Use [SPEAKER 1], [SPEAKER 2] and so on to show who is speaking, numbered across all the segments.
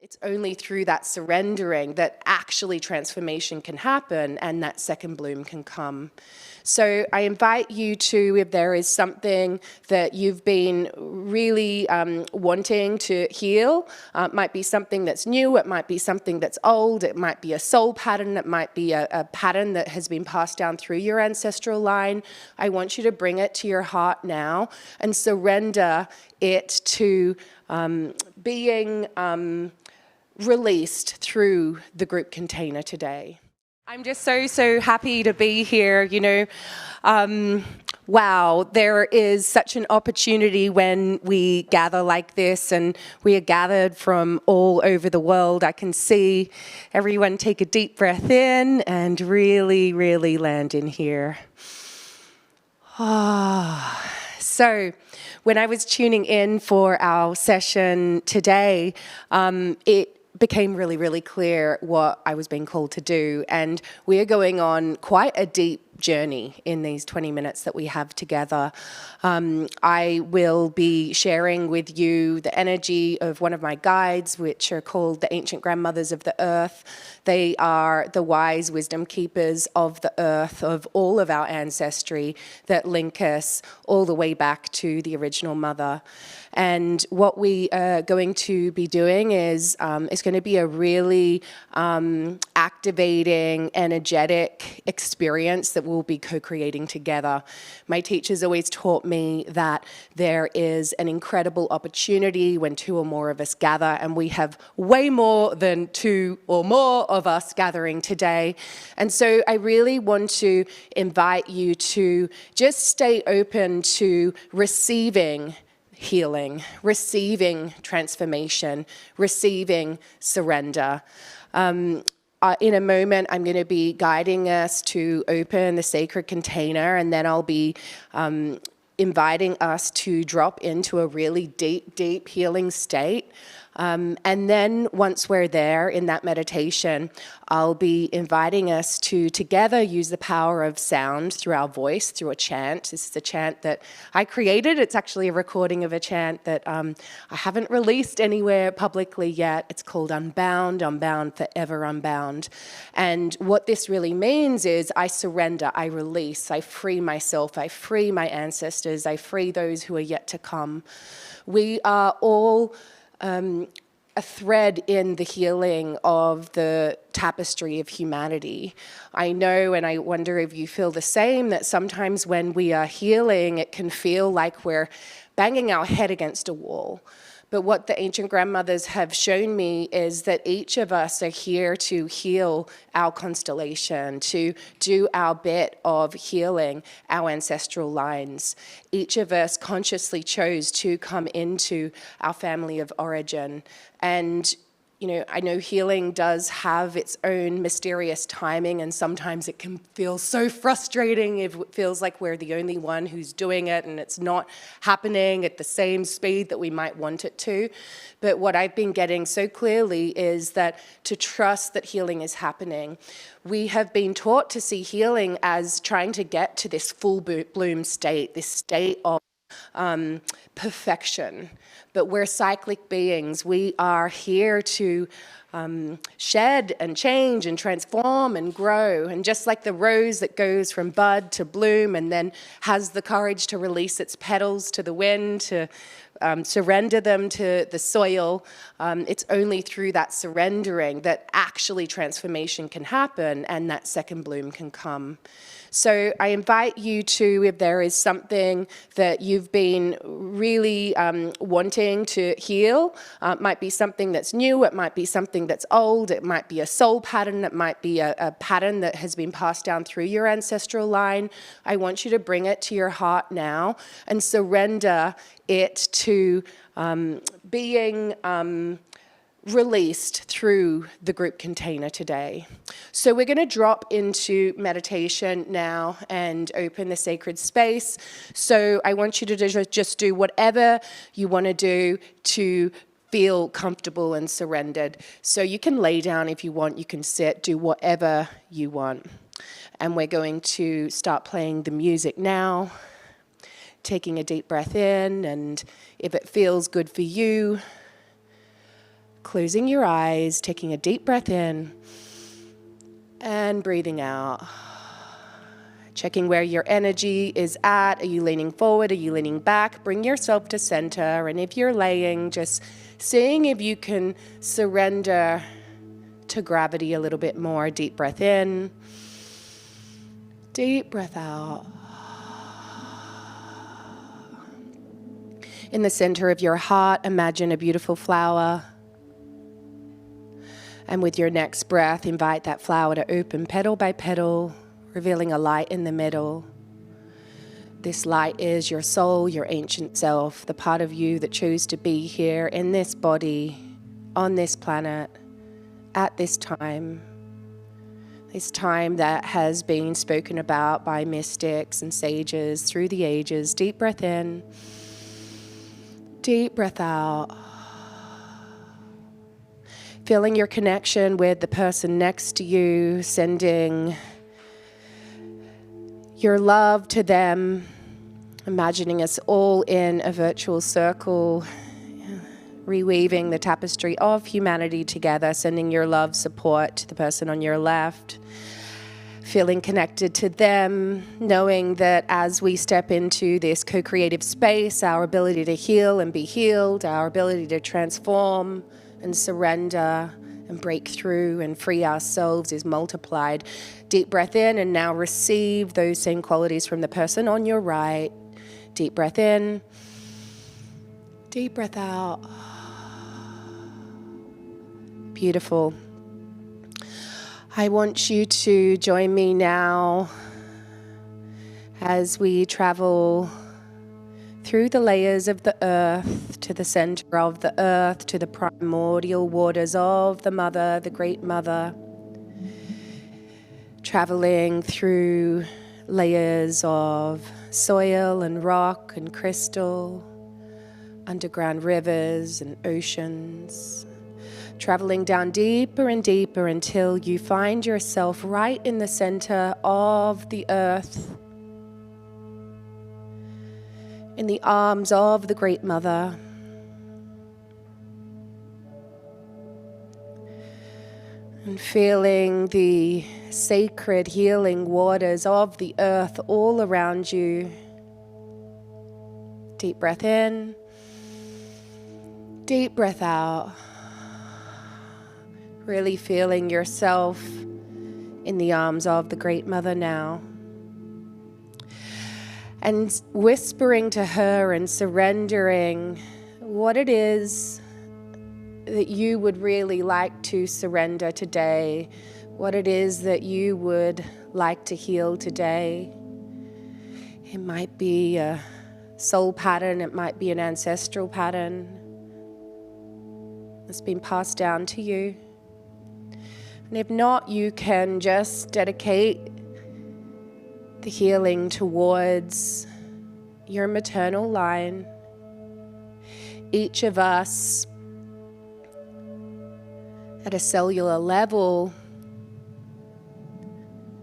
[SPEAKER 1] It's only through that surrendering that actually transformation can happen and that second bloom can come. So I invite you to, if there is something that you've been really wanting to heal, it might be something that's new, it might be something that's old, it might be a soul pattern, it might be a pattern that has been passed down through your ancestral line. I want you to bring it to your heart now and surrender it to being released through the group container today. I'm just so happy to be here, you know. Wow, there is such an opportunity when we gather like this, and we are gathered from all over the world. I can see everyone take a deep breath in and really land in here. So when I was tuning in for our session today, it became really clear what I was being called to do. And we are going on quite a deep journey in these 20 minutes that we have together. I will be sharing with you the energy of one of my guides, which are called the ancient grandmothers of the earth. They are the wise wisdom keepers of the earth, of all of our ancestry that link us all the way back to the original mother. And what we are going to be doing is it's going to be a really activating, energetic experience that we'll be co-creating together. My teachers always taught me that there is an incredible opportunity when two or more of us gather, and we have way more than two or more of us gathering today. And so I really want to invite you to just stay open to receiving healing, receiving transformation, receiving surrender. In a moment, I'm going to be guiding us to open the sacred container, and then I'll be inviting us to drop into a really deep healing state. And then once we're there in that meditation, I'll be inviting us to together use the power of sound through our voice, through a chant. This is a chant that I created. It's actually a recording of a chant that I haven't released anywhere publicly yet. It's called Unbound, Unbound, Forever Unbound. And what this really means is I surrender, I release, I free myself, I free my ancestors, I free those who are yet to come. We are all a thread in the healing of the tapestry of humanity. I know, and I wonder if you feel the same, that sometimes when we are healing, it can feel like we're banging our head against a wall. But what the ancient grandmothers have shown me is that each of us are here to heal our constellation, to do our bit of healing our ancestral lines. Each of us consciously chose to come into our family of origin. And you know, I know healing does have its own mysterious timing, and sometimes it can feel so frustrating if it feels like we're the only one who's doing it and it's not happening at the same speed that we might want it to. But what I've been getting so clearly is that to trust that healing is happening. We have been taught to see healing as trying to get to this full bloom state, this state of perfection. But we're cyclic beings. We are here to shed and change and transform and grow. And just like the rose that goes from bud to bloom and then has the courage to release its petals to the wind, to surrender them to the soil, it's only through that surrendering that actually transformation can happen and that second bloom can come. So I invite you to, if there is something that you've been really wanting to heal, it might be something that's new, it might be something that's old, it might be a soul pattern, it might be a pattern that has been passed down through your ancestral line. I want you to bring it to your heart now and surrender it to being released through the group container today. So we're going to drop into meditation now and open the sacred space. So I want you to just do whatever you want to do to feel comfortable and surrendered. So you can lay down if you want, you can sit, do whatever you want. And we're going to start playing the music now, taking a deep breath in, and if it feels good for you, Closing your eyes, taking a deep breath in and breathing out. Checking where your energy is at. Are you leaning forward? Are you leaning back? Bring yourself to center. And if you're laying, just seeing if you can surrender to gravity a little bit more. Deep breath in. Deep breath out. In the center of your heart, imagine a beautiful flower. And with your next breath, invite that flower to open petal by petal, revealing a light in the middle. This light is your soul, your ancient self, the part of you that chose to be here in this body, on this planet, at this time that has been spoken about by mystics and sages through the ages. Deep breath in, deep breath out. Feeling your connection with the person next to you, sending your love to them, imagining us all in a virtual circle, reweaving the tapestry of humanity together, sending your love, support to the person on your left, feeling connected to them, knowing that as we step into this co-creative space, our ability to heal and be healed, our ability to transform and surrender and break through and free ourselves is multiplied. Deep breath in and now receive those same qualities from the person on your right. Deep breath in, deep breath out. Beautiful. I want you to join me now as we travel through the layers of the earth to the center of the earth, to the primordial waters of the mother, the great mother, traveling through layers of soil and rock and crystal, underground rivers and oceans, traveling down deeper and deeper until you find yourself right in the center of the earth, in the arms of the Great Mother. And feeling the sacred healing waters of the earth all around you. Deep breath in, deep breath out. Really feeling yourself in the arms of the Great Mother now. And whispering to her and surrendering what it is that you would really like to surrender today, what it is that you would like to heal today. It might be a soul pattern, it might be an ancestral pattern that's been passed down to you. And if not, you can just dedicate the healing towards your maternal line. Each of us at a cellular level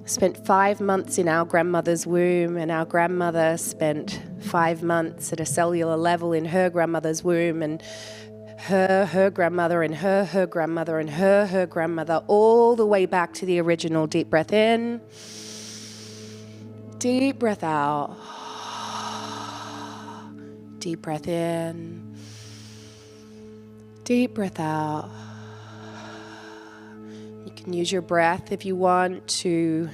[SPEAKER 1] spent 5 months in our grandmother's womb, and our grandmother spent 5 months at a cellular level in her grandmother's womb, and her grandmother and her grandmother and her grandmother, all the way back to the original. Deep breath in, deep breath out, deep breath in, deep breath out. You can use your breath if you want to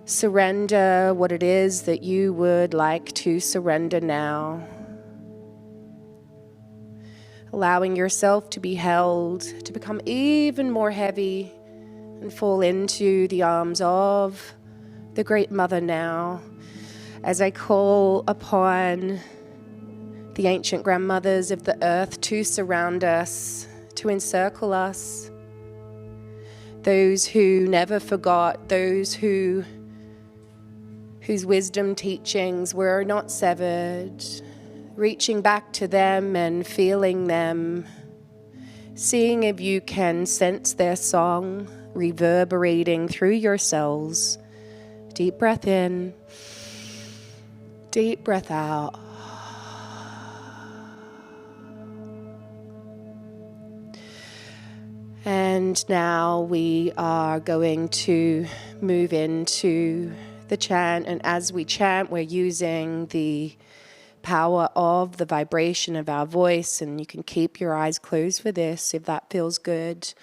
[SPEAKER 1] surrender what it is that you would like to surrender now. Allowing yourself to be held, to become even more heavy and fall into the arms of the Great Mother now. As I call upon the ancient grandmothers of the earth to surround us, to encircle us, those who never forgot, those whose wisdom teachings were not severed, reaching back to them and feeling them, seeing if you can sense their song reverberating through your cells. Deep breath in, deep breath out. And now we are going to move into the chant. And as we chant, we're using the power of the vibration of our voice. And you can keep your eyes closed for this if that feels good.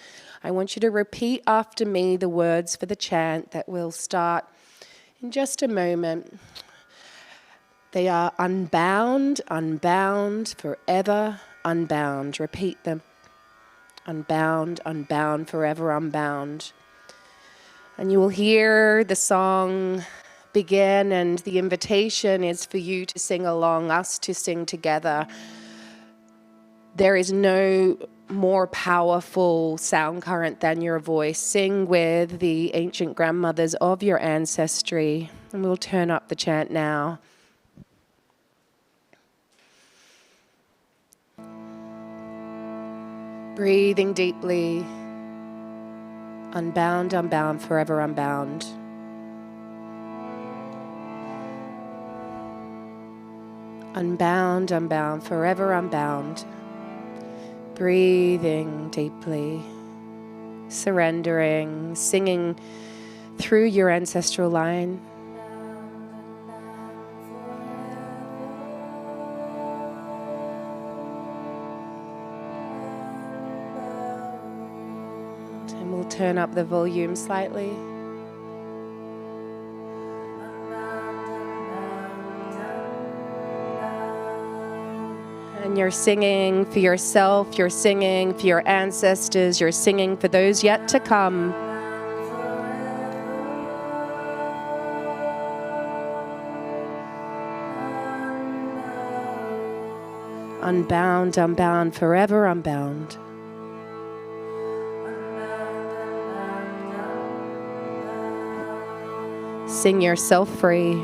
[SPEAKER 1] I want you to repeat after me the words for the chant that will start in just a moment. They are unbound, unbound, forever unbound. Repeat them. Unbound, unbound, forever unbound. And you will hear the song begin, and the invitation is for you to sing along, us to sing together. There is no more powerful sound current than your voice. Sing with the ancient grandmothers of your ancestry. And we'll turn up the chant now. Breathing deeply. Unbound, unbound, forever unbound. Unbound, unbound, forever unbound. Breathing deeply. Surrendering, singing through your ancestral line. And we'll turn up the volume slightly. And you're singing for yourself, you're singing for your ancestors, you're singing for those yet to come. Unbound, unbound, forever unbound. Sing yourself free.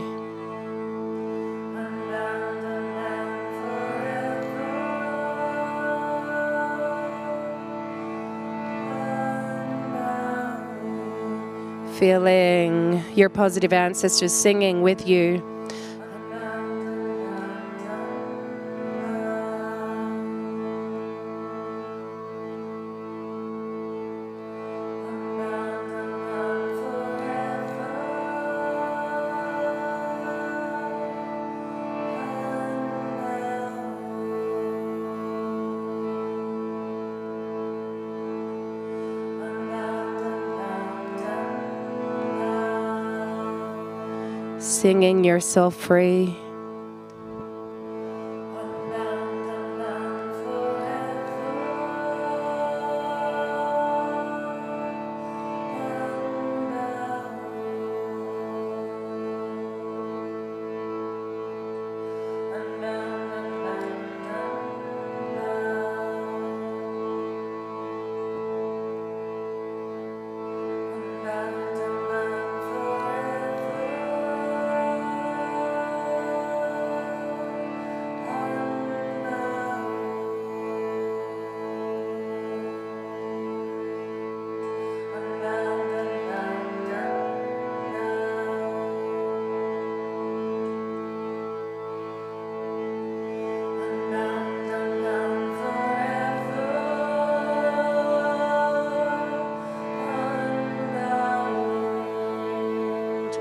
[SPEAKER 1] Feeling your positive ancestors singing with you. Singing yourself free.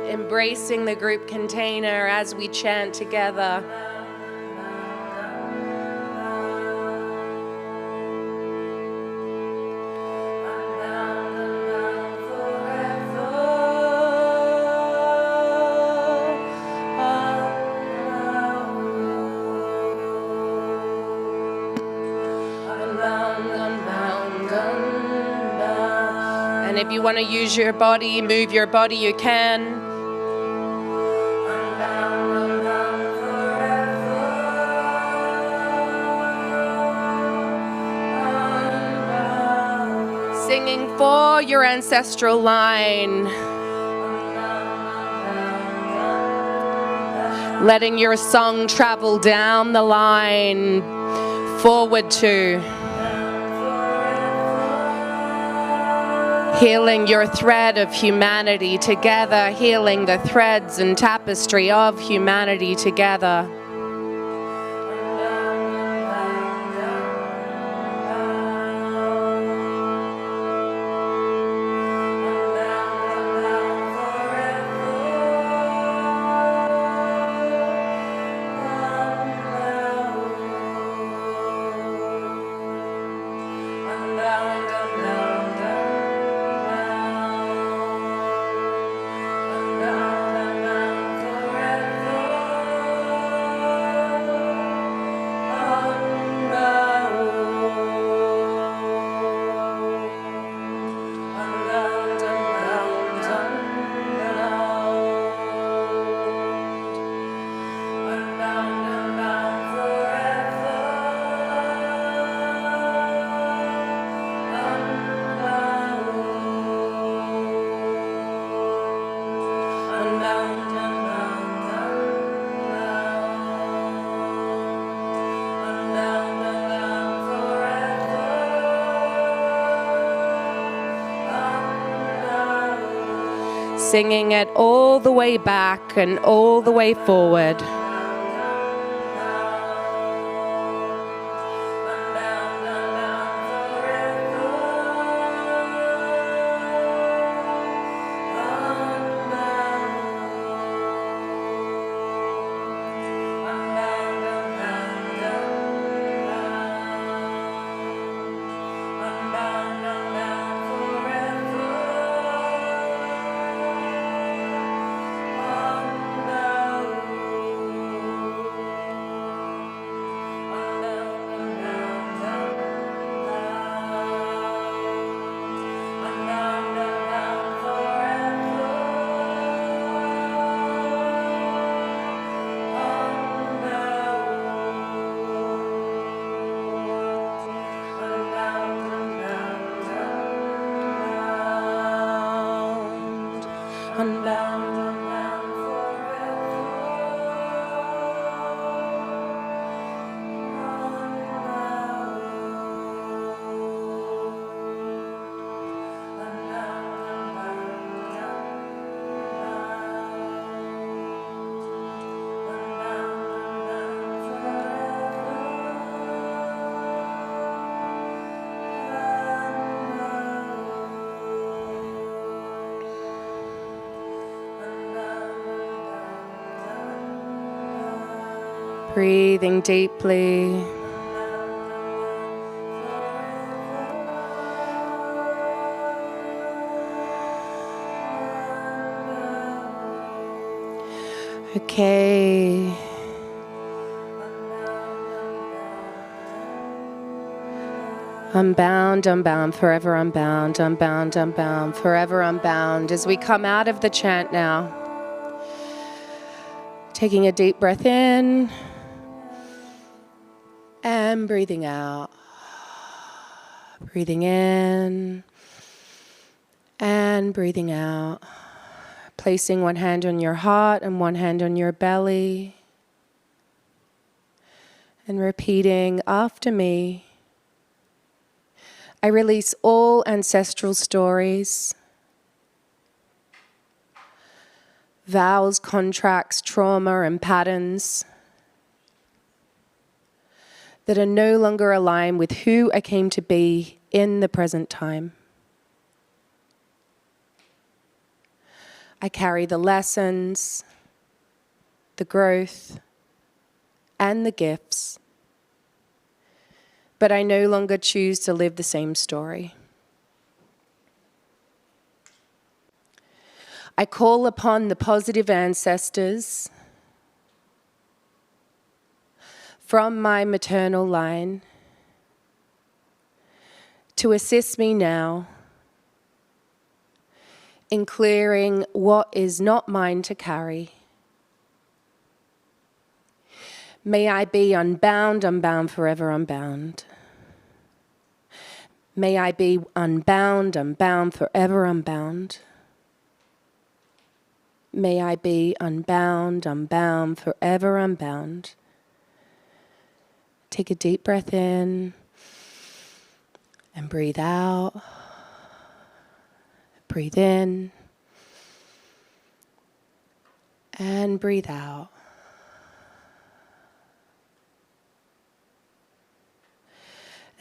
[SPEAKER 1] Embracing the group container as we chant together. And if you want to use your body, move your body, you can. Singing for your ancestral line. Letting your song travel down the line, forward to healing your thread of humanity together, healing the threads and tapestry of humanity together. singing it all the way back and all the way forward. Breathing deeply. Okay. Unbound, unbound, forever unbound, unbound, unbound, forever unbound. As we come out of the chant now, taking a deep breath in and breathing out. Breathing in and breathing out. Placing one hand on your heart and one hand on your belly. And repeating after me. I release all ancestral stories, vows, contracts, trauma, and patterns that are no longer aligned with who I came to be in the present time. I carry the lessons, the growth, and the gifts, but I no longer choose to live the same story. I call upon the positive ancestors from my maternal line to assist me now in clearing what is not mine to carry. May I be unbound, unbound, forever unbound. May I be unbound, unbound, forever unbound. May I be unbound, unbound, forever unbound. Take a deep breath in and breathe out. Breathe in and breathe out.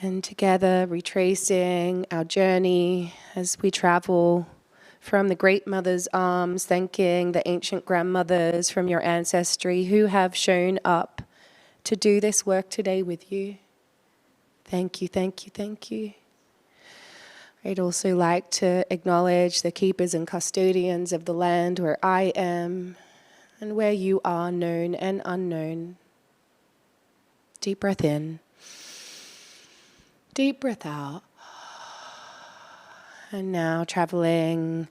[SPEAKER 1] And together, retracing our journey as we travel from the Great Mother's arms, thanking the ancient grandmothers from your ancestry who have shown up to do this work today with you. Thank you, thank you, thank you. I'd also like to acknowledge the keepers and custodians of the land where I am and where you are, known and unknown. Deep breath in. Deep breath out. And now traveling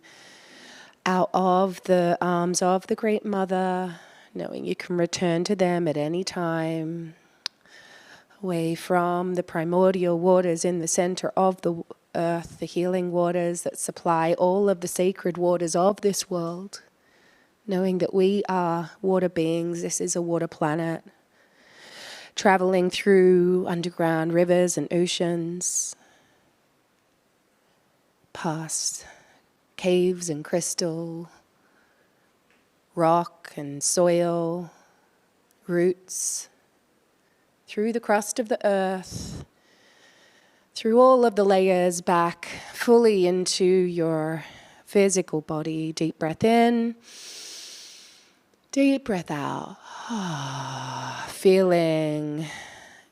[SPEAKER 1] out of the arms of the Great Mother, knowing you can return to them at any time, away from the primordial waters in the center of the earth, the healing waters that supply all of the sacred waters of this world, knowing that we are water beings, this is a water planet, traveling through underground rivers and oceans, past caves and crystal, rock and soil, roots, through the crust of the earth, through all of the layers back fully into your physical body. Deep breath in, deep breath out. Feeling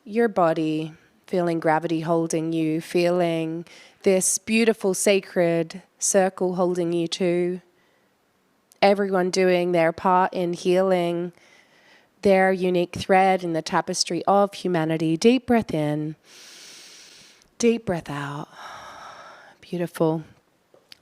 [SPEAKER 1] your body, feeling gravity holding you, feeling this beautiful sacred circle holding you too. Everyone doing their part in healing their unique thread in the tapestry of humanity. Deep breath in, deep breath out. Beautiful.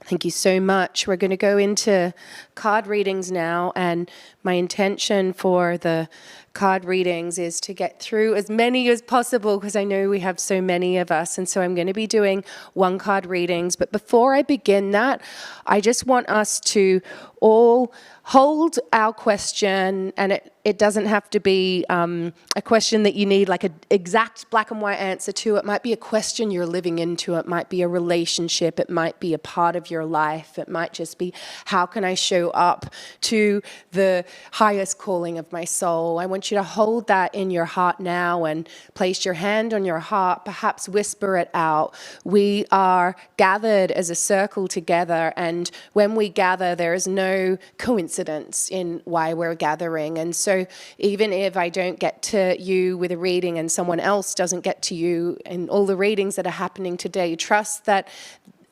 [SPEAKER 1] Thank you so much. We're going to go into card readings now, and my intention for the card readings is to get through as many as possible because I know we have so many of us, and so I'm going to be doing one card readings. But before I begin that, I just want us to all hold our question, and it doesn't have to be a question that you need like an exact black and white answer to. It might be a question you're living into. It might be a relationship. It might be a part of your life. It might just be, how can I show up to the highest calling of my soul? I want you to hold that in your heart now and place your hand on your heart, perhaps whisper it out. We are gathered as a circle together, and when we gather, there is no coincidence in why we're gathering. And so even if I don't get to you with a reading and someone else doesn't get to you in all the readings that are happening today, trust that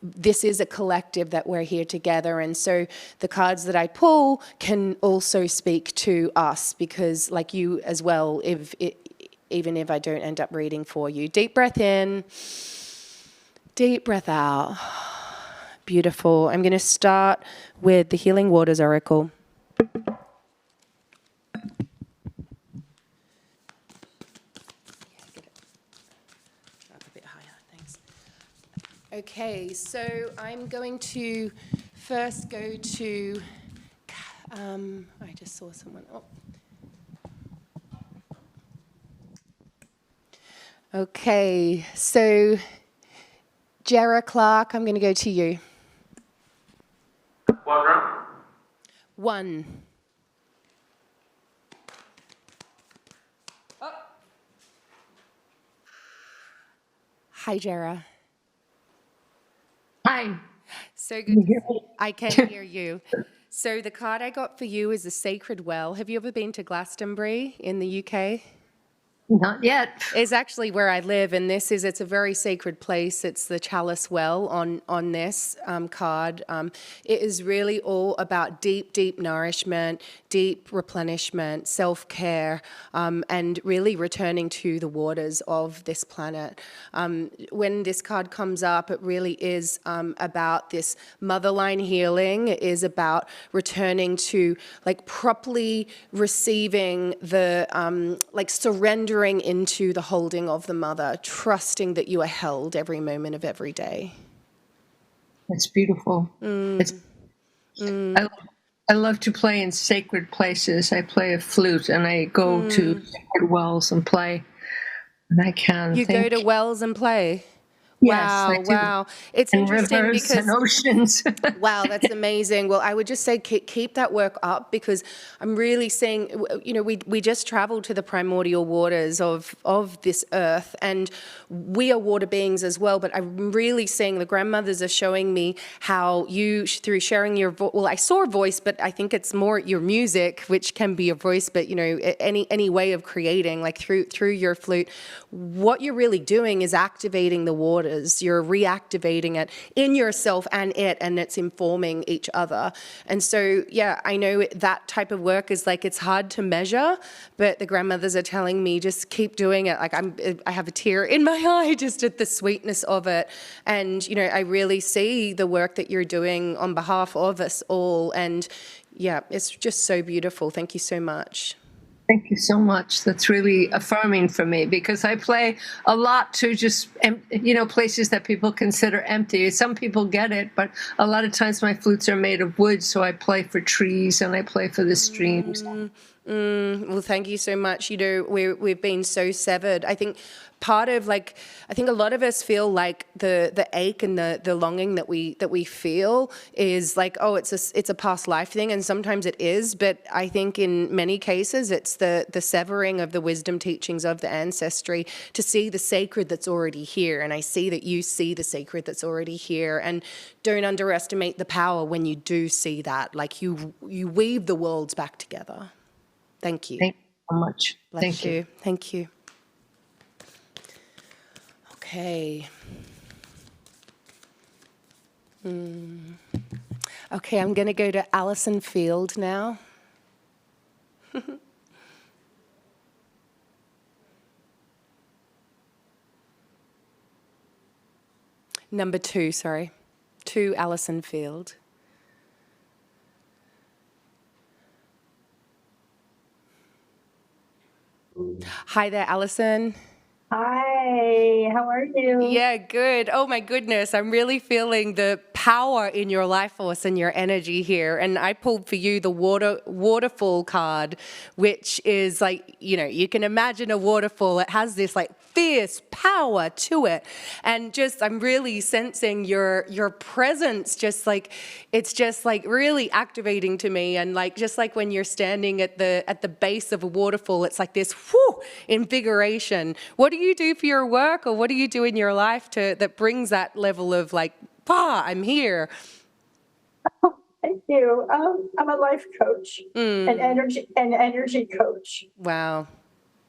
[SPEAKER 1] this is a collective, that we're here together. And so the cards that I pull can also speak to us, because like you as well, even if I don't end up reading for you. Deep breath in, deep breath out. Beautiful. I'm going to start with the Healing Waters Oracle. Okay, so I'm going to first go to, I just saw someone. Oh. Okay, so Jara Clark, I'm going to go to you.
[SPEAKER 2] One round?
[SPEAKER 1] One. Oh. Hi, Jara.
[SPEAKER 3] Hi.
[SPEAKER 1] So good. I can hear you. So the card I got for you is the Sacred Well. Have you ever been to Glastonbury in the UK?
[SPEAKER 3] Not yet.
[SPEAKER 1] It's actually where I live, and it's a very sacred place. It's the Chalice Well on this card. It is really all about deep, deep nourishment, deep replenishment, self-care, and really returning to the waters of this planet. When this card comes up, it really is about this motherline healing. It is about returning to like properly receiving the like surrendering into the holding of the mother, trusting that you are held every moment of every day.
[SPEAKER 3] It's beautiful. I love to play in sacred places. I play a flute and I go to sacred wells and play. And I can
[SPEAKER 1] You go to wells and play?
[SPEAKER 3] Yes,
[SPEAKER 1] Wow,
[SPEAKER 3] I do.
[SPEAKER 1] wow. It's
[SPEAKER 3] and
[SPEAKER 1] interesting
[SPEAKER 3] rivers
[SPEAKER 1] because
[SPEAKER 3] and oceans.
[SPEAKER 1] wow, that's amazing. Well, I would just say keep that work up, because I'm really seeing, you know, we just traveled to the primordial waters of this earth, and we are water beings as well. But I'm really seeing the grandmothers are showing me how you, through sharing your I saw a voice, but I think it's more your music, which can be a voice, but you know, any way of creating, like through your flute, what you're really doing is activating the waters. You're reactivating it in yourself and it's informing each other. And so, yeah, I know that type of work is like, it's hard to measure, but the grandmothers are telling me just keep doing it. Like I have a tear in my eye just at the sweetness of it. And, you know, I really see the work that you're doing on behalf of us all. And yeah, it's just so beautiful. Thank you so much.
[SPEAKER 3] Thank you so much. That's really affirming for me, because I play a lot to just, you know, places that people consider empty. Some people get it, but a lot of times my flutes are made of wood, so I play for trees and I play for the streams.
[SPEAKER 1] Well, thank you so much. We've been so severed. I think part of I think a lot of us feel like the ache and the longing that we feel is like, oh, it's a past life thing, and sometimes it is. But I think in many cases it's the severing of the wisdom teachings of the ancestry to see the sacred that's already here. And I see that you see the sacred that's already here, and don't underestimate the power when you do see that. Like you weave the worlds back together. Thank you.
[SPEAKER 3] Thank you so much.
[SPEAKER 1] Bless you. Thank you. Okay. Okay, I'm going to go to Alison Field now. Number 2, sorry. 2, Alison Field. Hi there, Alison.
[SPEAKER 2] Hi, how are you?
[SPEAKER 1] Yeah, good. Oh my goodness. I'm really feeling the power in your life force and your energy here. And I pulled for you the waterfall card, which is like, you can imagine a waterfall. It has this like fierce power to it. And just, I'm really sensing your presence, just like, it's just like really activating to me. And like, just like when you're standing at the base of a waterfall, it's like this invigoration. What do you do for your work, or what do you do in your life that brings that level of like, I'm here?
[SPEAKER 2] Thank you. I'm a life coach, an energy coach.
[SPEAKER 1] Wow.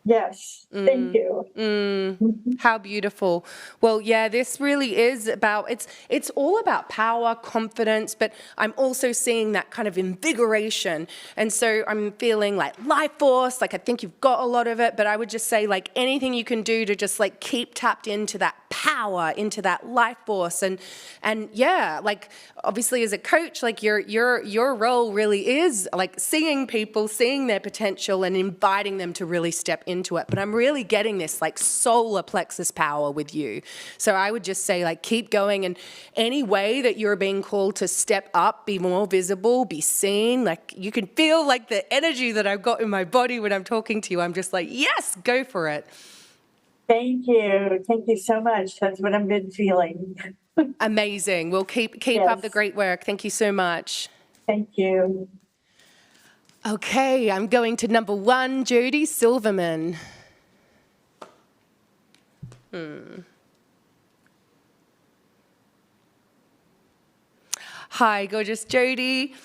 [SPEAKER 2] Yes, thank you.
[SPEAKER 1] How beautiful. Well, yeah, this really is about, it's all about power, confidence, but I'm also seeing that kind of invigoration. And so I'm feeling like life force, like I think you've got a lot of it, but I would just say like anything you can do to just like keep tapped into that power, into that life force. And yeah, like obviously as a coach, like your role really is like seeing people, seeing their potential and inviting them to really step into it. But I'm really getting this like solar plexus power with you. So I would just say like keep going, and any way that you're being called to step up, be more visible, be seen, like you can feel like the energy that I've got in my body when I'm talking to you. I'm just like, yes, go for it.
[SPEAKER 2] Thank you. Thank you so much. That's what I've been feeling.
[SPEAKER 1] Amazing. Well, keep up the great work. Thank you so much.
[SPEAKER 2] Thank you.
[SPEAKER 1] Okay, I'm going to number 1, Jody Silverman. Hi, gorgeous Jody.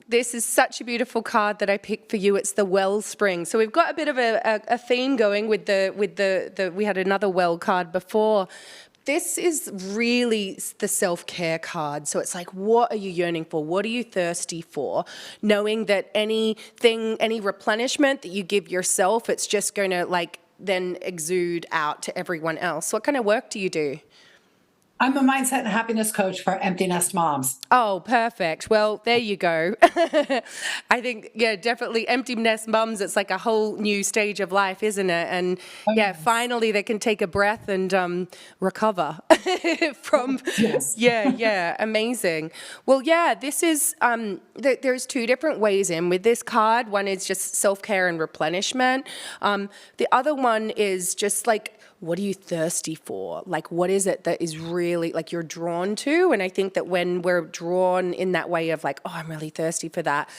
[SPEAKER 1] This is such a beautiful card that I picked for you. It's the Wellspring. So we've got a bit of a theme going with the we had another well card before. This is really the self-care card. So it's like, what are you yearning for? What are you thirsty for? Knowing that any replenishment that you give yourself, it's just going to like then exude out to everyone else. What kind of work do you do?
[SPEAKER 4] I'm a mindset and happiness coach for empty nest moms.
[SPEAKER 1] Oh, perfect. Well, there you go. I think, yeah, definitely empty nest mums, it's like a whole new stage of life, isn't it? And finally they can take a breath and recover from,
[SPEAKER 4] Yes.
[SPEAKER 1] Yeah, amazing. Well, yeah, this is, there's 2 different ways in with this card. One is just self-care and replenishment. The other one is just like, what are you thirsty for? Like, what is it that is really, like, you're drawn to? And I think that when we're drawn in that way of like, oh, I'm really thirsty for that,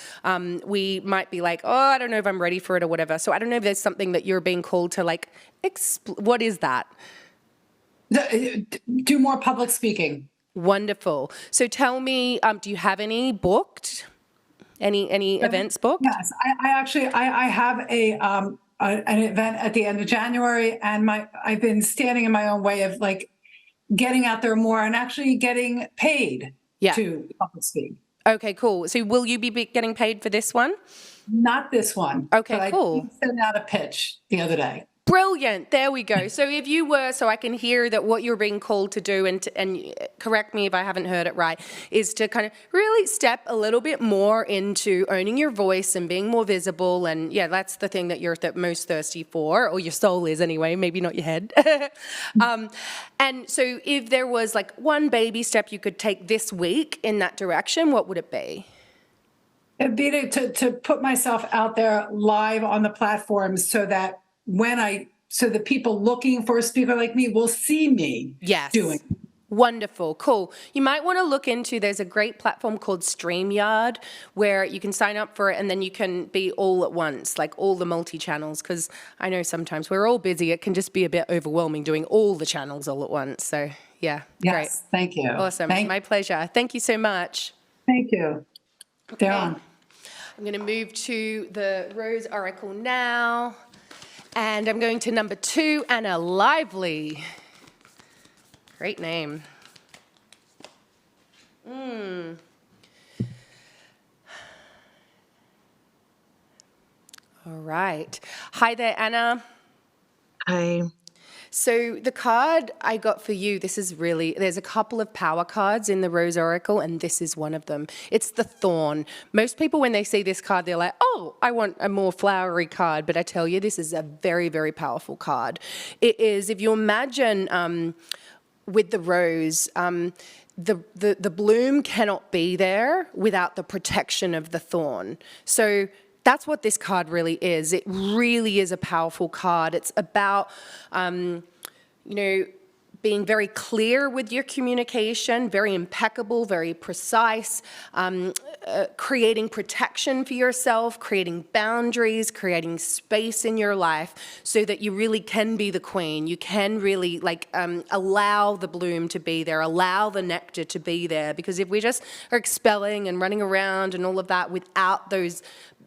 [SPEAKER 1] we might be like, oh, I don't know if I'm ready for it or whatever. So I don't know if there's something that you're being called to, like, what is that?
[SPEAKER 4] Do more public speaking.
[SPEAKER 1] Wonderful. So tell me, do you have any booked? Any events booked?
[SPEAKER 4] Yes, I have an event at the end of January, and I've been standing in my own way of like getting out there more and actually getting paid to public speak.
[SPEAKER 1] Okay, cool. So will you be getting paid for this one?
[SPEAKER 4] Not this one.
[SPEAKER 1] Okay, cool.
[SPEAKER 4] I did send out a pitch the other day.
[SPEAKER 1] Brilliant. There we go. So if you were, so I can hear that what you're being called to do, and correct me if I haven't heard it right, is to kind of really step a little bit more into owning your voice and being more visible. And yeah, that's the thing that you're most thirsty for, or your soul is anyway, maybe not your head. And so if there was like one baby step you could take this week in that direction, what would it be?
[SPEAKER 4] It'd be to put myself out there live on the platforms so that so the people looking for a speaker like me will see me doing.
[SPEAKER 1] Wonderful. Cool. You might want to look into, there's a great platform called StreamYard where you can sign up for it and then you can be all at once, like all the multi-channels, because I know sometimes we're all busy. It can just be a bit overwhelming doing all the channels all at once. So yeah,
[SPEAKER 4] Yes,
[SPEAKER 1] great.
[SPEAKER 4] Thank you.
[SPEAKER 1] Awesome. My pleasure. Thank you so much.
[SPEAKER 4] Thank you.
[SPEAKER 1] Okay.
[SPEAKER 4] Darren.
[SPEAKER 1] I'm going to move to the Rose Oracle now. And I'm going to number 2, Anna Lively. Great name. All right. Hi there, Anna.
[SPEAKER 5] Hi.
[SPEAKER 1] So the card I got for you, there's a couple of power cards in the Rose Oracle, and this is one of them. It's the Thorn. Most people, when they see this card, they're like, oh, I want a more flowery card. But I tell you, this is a very, very powerful card. It is, if you imagine with the rose, the bloom cannot be there without the protection of the thorn. So that's what this card really is. It really is a powerful card. It's about, being very clear with your communication, very impeccable, very precise, creating protection for yourself, creating boundaries, creating space in your life so that you really can be the queen. You can really allow the bloom to be there, allow the nectar to be there. Because if we just are expelling and running around and all of that without those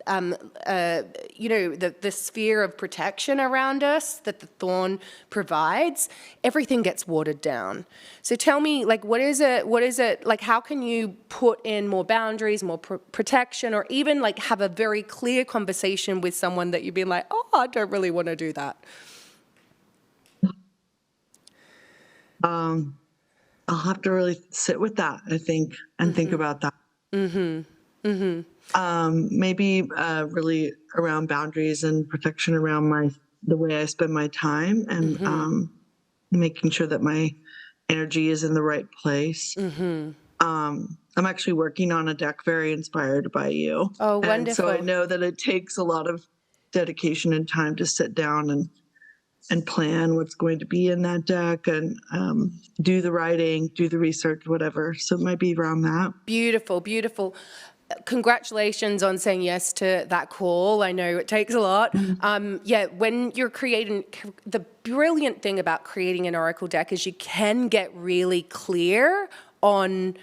[SPEAKER 1] the sphere of protection around us that the thorn provides, everything gets watered down. So tell me, what is it, how can you put in more boundaries, more protection, or even have a very clear conversation with someone that you've been like, oh, I don't really want to do that?
[SPEAKER 5] I'll have to really sit with that, I think, and think about that. Maybe really around boundaries and protection around the way I spend my time and making sure that my energy is in the right place. I'm actually working on a deck very inspired by you.
[SPEAKER 1] Oh, wonderful.
[SPEAKER 5] And so I know that it takes a lot of dedication and time to sit down and plan what's going to be in that deck and do the writing, do the research, whatever. So it might be around that.
[SPEAKER 1] Beautiful, beautiful. Congratulations on saying yes to that call. I know it takes a lot. When you're creating, the brilliant thing about creating an oracle deck is you can get really clear on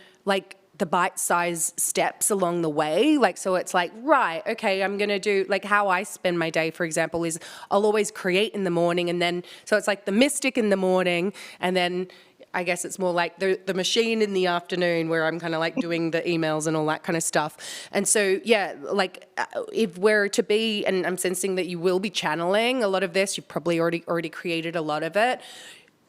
[SPEAKER 1] the bite-sized steps along the way. So it's right, okay, I'm going to do, how I spend my day, for example, is I'll always create in the morning, and then, so it's the mystic in the morning, and then I guess it's more the machine in the afternoon where I'm kind of doing the emails and all that kind of stuff. And so, if we're to be, and I'm sensing that you will be channeling a lot of this, you've probably already created a lot of it,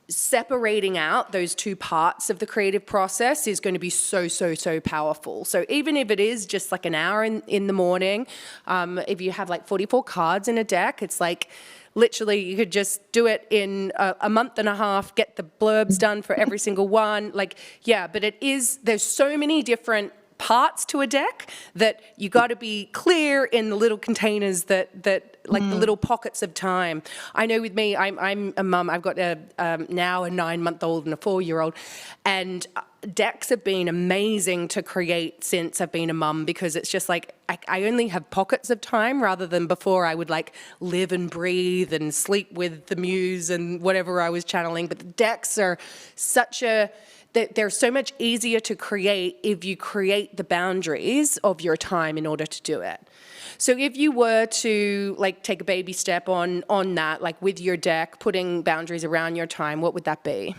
[SPEAKER 1] separating out those two parts of the creative process is going to be so, so, so powerful. So even if it is just an hour in the morning, if you have 44 cards in a deck, it's literally, you could just do it in a month and a half, get the blurbs done for every single one. But there's so many different parts to a deck that you got to be clear in the little containers that the little pockets of time. I know with me, I'm a mum. I've got now a 9-month-old and a 4-year-old, and decks have been amazing to create since I've been a mum, because it's just I only have pockets of time rather than before I would live and breathe and sleep with the muse and whatever I was channeling. But the decks are they're so much easier to create if you create the boundaries of your time in order to do it. So if you were to take a baby step on that, with your deck, putting boundaries around your time, what would that be?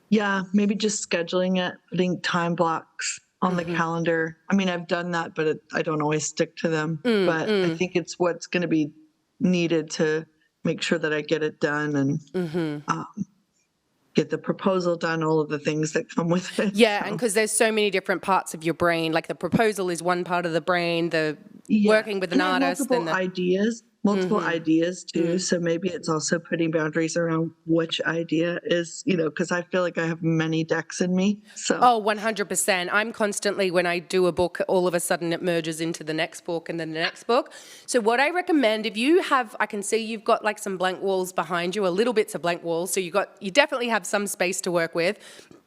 [SPEAKER 5] Yeah, maybe just scheduling it, putting time blocks on the calendar. I mean, I've done that, but I don't always stick to them. But I think it's what's going to be needed to make sure that I get it done and get the proposal done, all of the things that come with it.
[SPEAKER 1] Yeah, and because there's so many different parts of your brain. The proposal is one part of the brain, the working with an artist.
[SPEAKER 5] Multiple ideas multiple ideas too. So maybe it's also putting boundaries around which idea is, because I feel like I have many decks in me. So
[SPEAKER 1] Oh, 100%. I'm constantly, when I do a book, all of a sudden it merges into the next book and then the next book. So what I recommend, if you have, I can see you've got like some blank walls behind you, a little bits of blank walls. So you definitely have some space to work with.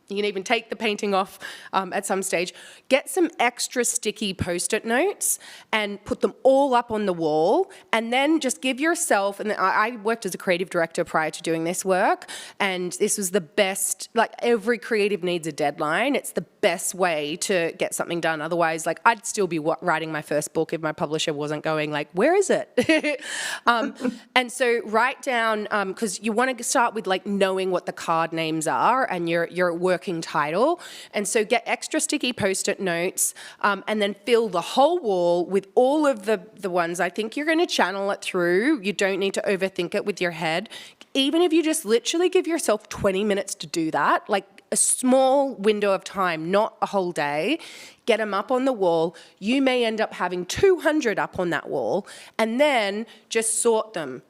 [SPEAKER 1] You can even take the painting off at some stage. Get some extra sticky Post-it notes and put them all up on the wall, and then just give yourself, and I worked as a creative director prior to doing this work, and this was the best, like every creative needs a deadline. It's the best way to get something done. Otherwise, like I'd still be writing my first book if my publisher wasn't going like, where is it? And so write down, because you want to start with like knowing what the card names are and your working title. And so get extra sticky Post-it notes and then fill the whole wall with all of the ones. I think you're going to channel it through. You don't need to overthink it with your head. Even if you just literally give yourself 20 minutes to do that, like a small window of time, not a whole day, get them up on the wall. You may end up having 200 up on that wall, and then just sort them,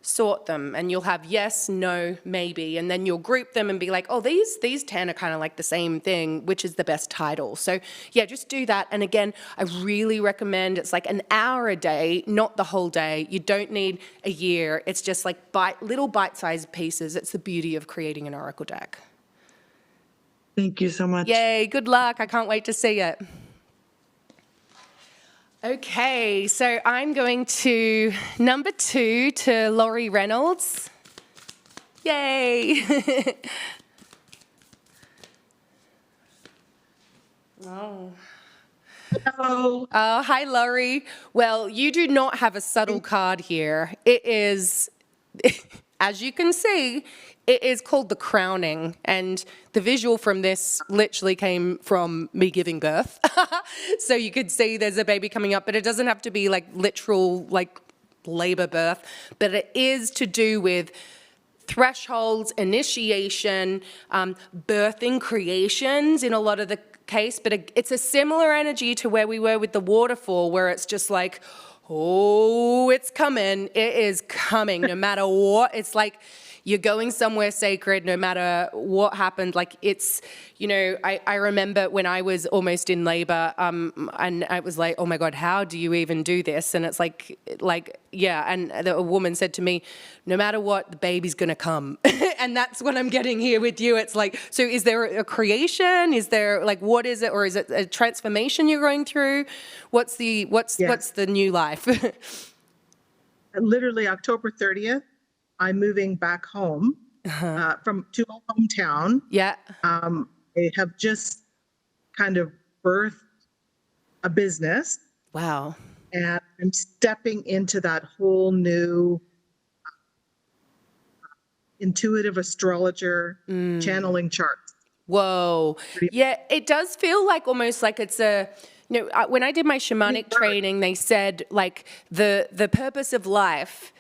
[SPEAKER 1] and you'll have yes, no, maybe, and then you'll group them and be like, oh, these 10 are kind of like the same thing, which is the best title. So yeah, just do that. And again, I really recommend, it's like an hour a day, not the whole day. You don't need a year. It's just like little bite-sized pieces. It's the beauty of creating an oracle deck.
[SPEAKER 5] thank you so much.
[SPEAKER 1] Yay, good luck. I can't wait to see it. Okay, so I'm going to number 2 to Laurie Reynolds. Yay. Oh.
[SPEAKER 5] Hello.
[SPEAKER 1] Oh, hi, Laurie. Well, you do not have a subtle card here. It is, as you can see, it is called the crowning, and the visual from this literally came from me giving birth. So you could see there's a baby coming up, but it doesn't have to be like literal, like labor birth, but it is to do with thresholds, initiation, birthing creations in a lot of the case, but it's a similar energy to where we were with the waterfall, where it's just like, oh, it's coming. It is coming no matter what. It's like you're going somewhere sacred no matter what happened. Like it's, I remember when I was almost in labor and I was like, oh my God, how do you even do this? And it's like, yeah. And a woman said to me, no matter what, the baby's going to come. And that's what I'm getting here with you. It's like, so is there a creation? Is there like, what is it? Or is it a transformation you're going through? What's the new life?
[SPEAKER 6] Literally October 30th, I'm moving back home to my hometown.
[SPEAKER 1] Yeah.
[SPEAKER 6] I have just kind of birthed a business.
[SPEAKER 1] Wow.
[SPEAKER 6] And I'm stepping into that whole new intuitive astrologer channeling charts.
[SPEAKER 1] Whoa. Yeah, it does feel like almost like it's a, when I did my shamanic training, they said like the purpose of life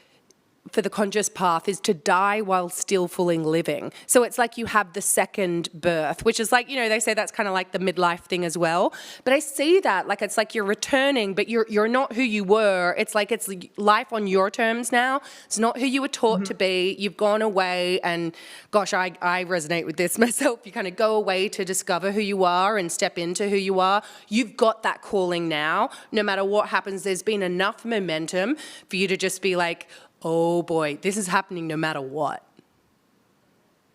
[SPEAKER 1] for the conscious path is to die while still fully living. So it's like you have the second birth, which is like, they say that's kind of like the midlife thing as well. But I see that, like, it's like you're returning, but you're not who you were. It's like it's life on your terms now. It's not who you were taught to be. You've gone away, and gosh, I resonate with this myself. You kind of go away to discover who you are and step into who you are. You've got that calling now. No matter what happens, there's been enough momentum for you to just be like, oh boy, this is happening no matter what.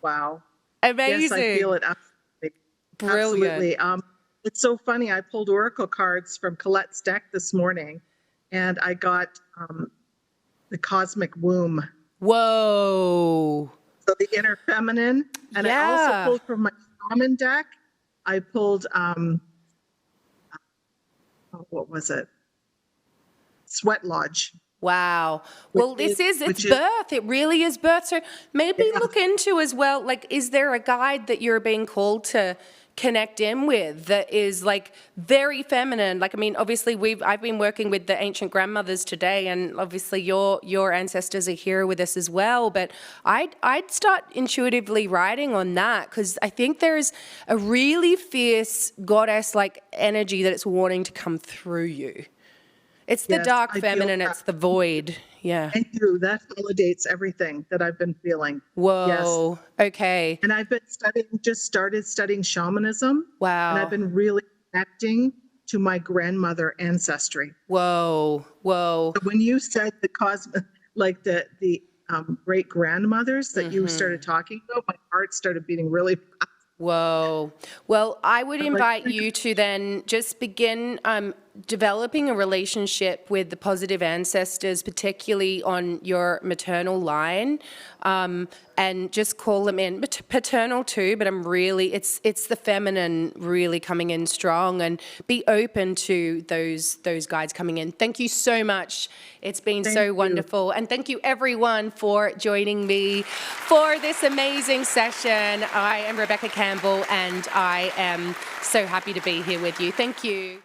[SPEAKER 6] Wow.
[SPEAKER 1] Amazing.
[SPEAKER 6] Yes, I feel it. Absolutely.
[SPEAKER 1] Brilliant.
[SPEAKER 6] Absolutely. It's so funny. I pulled oracle cards from Colette's deck this morning, and I got the cosmic womb.
[SPEAKER 1] Whoa.
[SPEAKER 6] So the inner feminine. And I also pulled from my shaman deck. I pulled, what was it? Sweat Lodge.
[SPEAKER 1] Wow. Well, it's birth. It really is birth. So maybe look into as well, like, is there a guide that you're being called to connect in with that is like very feminine? Like, I mean, obviously I've been working with the ancient grandmothers today, and obviously your ancestors are here with us as well. But I'd start intuitively writing on that, because I think there's a really fierce goddess-like energy that it's wanting to come through you. It's the dark feminine, it's the void. Yeah.
[SPEAKER 6] Thank you. That validates everything that I've been feeling.
[SPEAKER 1] Whoa.
[SPEAKER 6] Yes.
[SPEAKER 1] Okay.
[SPEAKER 6] And I've been just started studying shamanism.
[SPEAKER 1] Wow.
[SPEAKER 6] And I've been really connecting to my grandmother ancestry.
[SPEAKER 1] Whoa. Whoa.
[SPEAKER 6] So when you said the cosmic, like the great grandmothers that you started talking about, my heart started beating really fast.
[SPEAKER 1] Whoa. Well, I would invite you to then just begin developing a relationship with the positive ancestors, particularly on your maternal line, and just call them in. Paternal too, but it's the feminine really coming in strong, and be open to those guides coming in. Thank you so much. It's been so wonderful. And thank you everyone for joining me for this amazing session. I am Rebecca Campbell, and I am so happy to be here with you. Thank you.